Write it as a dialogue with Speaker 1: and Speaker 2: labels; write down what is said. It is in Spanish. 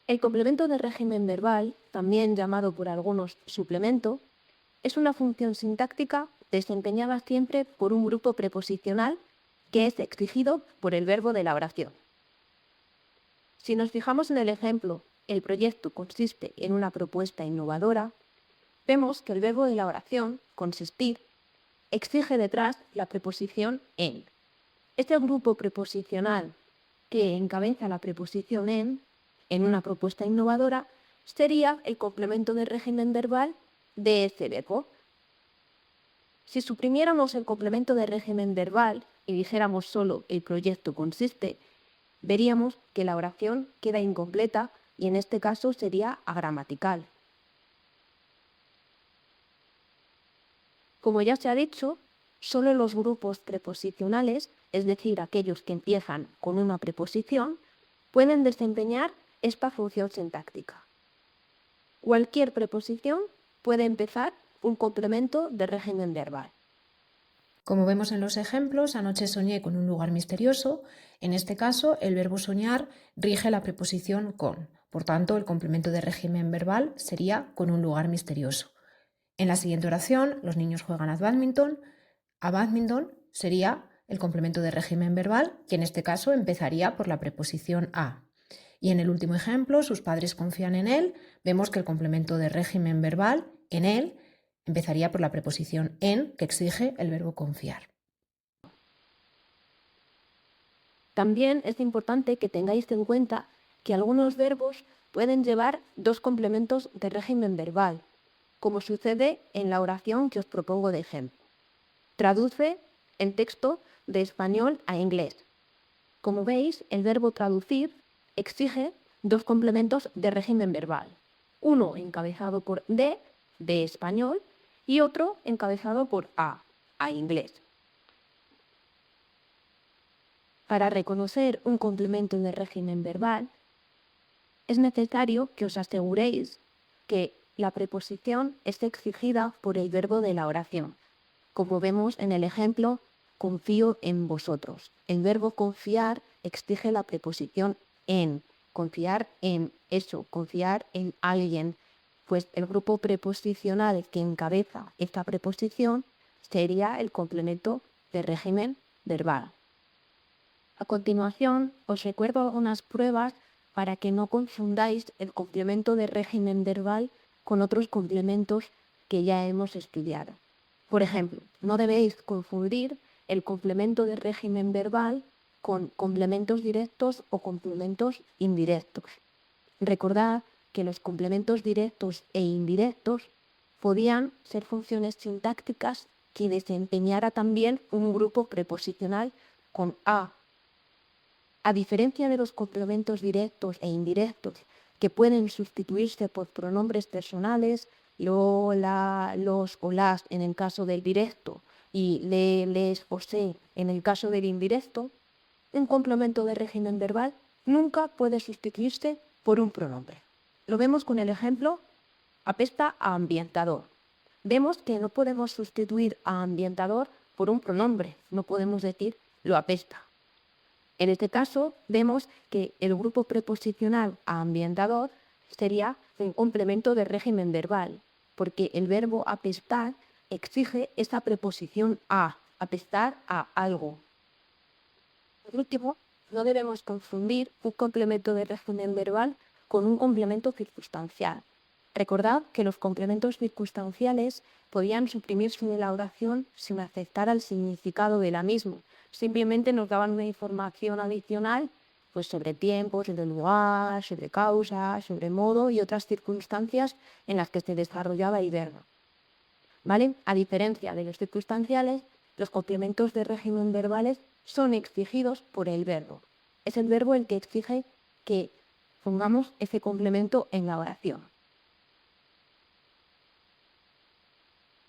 Speaker 1: El complemento de régimen verbal, también llamado por algunos suplemento, es una función sintáctica desempeñada siempre por un grupo preposicional que es exigido por el verbo de la oración. Si nos fijamos en el ejemplo, el proyecto consiste en una propuesta innovadora, vemos que el verbo de la oración, consistir, exige detrás la preposición en. Este grupo preposicional que encabeza la preposición en una propuesta innovadora, sería el complemento de régimen verbal de ese verbo. Si suprimiéramos el complemento de régimen verbal y dijéramos solo el proyecto consiste, veríamos que la oración queda incompleta y en este caso sería agramatical. Como ya se ha dicho, solo los grupos preposicionales, es decir, aquellos que empiezan con una preposición, pueden desempeñar esta función sintáctica. Cualquier preposición puede empezar un complemento de régimen verbal.
Speaker 2: Como vemos en los ejemplos, anoche soñé con un lugar misterioso. En este caso, el verbo soñar rige la preposición con. Por tanto, el complemento de régimen verbal sería con un lugar misterioso. En la siguiente oración, los niños juegan a bádminton. A bádminton sería el complemento de régimen verbal, que en este caso empezaría por la preposición a. Y en el último ejemplo, sus padres confían en él. Vemos que el complemento de régimen verbal, en él, empezaría por la preposición en, que exige el verbo confiar.
Speaker 1: También es importante que tengáis en cuenta que algunos verbos pueden llevar dos complementos de régimen verbal, como sucede en la oración que os propongo de ejemplo. Traduce el texto de español a inglés. Como veis, el verbo traducir exige dos complementos de régimen verbal. Uno encabezado por de español, y otro encabezado por a inglés. Para reconocer un complemento de régimen verbal, es necesario que os aseguréis que la preposición es exigida por el verbo de la oración, como vemos en el ejemplo confío en vosotros. El verbo confiar exige la preposición en, confiar en eso, confiar en alguien, pues el grupo preposicional que encabeza esta preposición sería el complemento de régimen verbal. A continuación, os recuerdo algunas pruebas para que no confundáis el complemento de régimen verbal con otros complementos que ya hemos estudiado. Por ejemplo, no debéis confundir el complemento de régimen verbal con complementos directos o complementos indirectos. Recordad que los complementos directos e indirectos podían ser funciones sintácticas que desempeñara también un grupo preposicional con a. A diferencia de los complementos directos e indirectos que pueden sustituirse por pronombres personales, lo, la, los o las en el caso del directo y le, les o se en el caso del indirecto, un complemento de régimen verbal nunca puede sustituirse por un pronombre. Lo vemos con el ejemplo apesta a ambientador. Vemos que no podemos sustituir a ambientador por un pronombre, no podemos decir lo apesta. En este caso, vemos que el grupo preposicional a ambientador sería un complemento de régimen verbal, porque el verbo apestar exige esa preposición a, apestar a algo. Por último, no debemos confundir un complemento de régimen verbal con un complemento circunstancial. Recordad que los complementos circunstanciales podían suprimirse de la oración sin afectar al significado de la misma. Simplemente nos daban una información adicional pues, sobre tiempo, sobre lugar, sobre causa, sobre modo y otras circunstancias en las que se desarrollaba el verbo. ¿Vale? A diferencia de los circunstanciales, los complementos de régimen verbales son exigidos por el verbo. Es el verbo el que exige que pongamos ese complemento en la oración.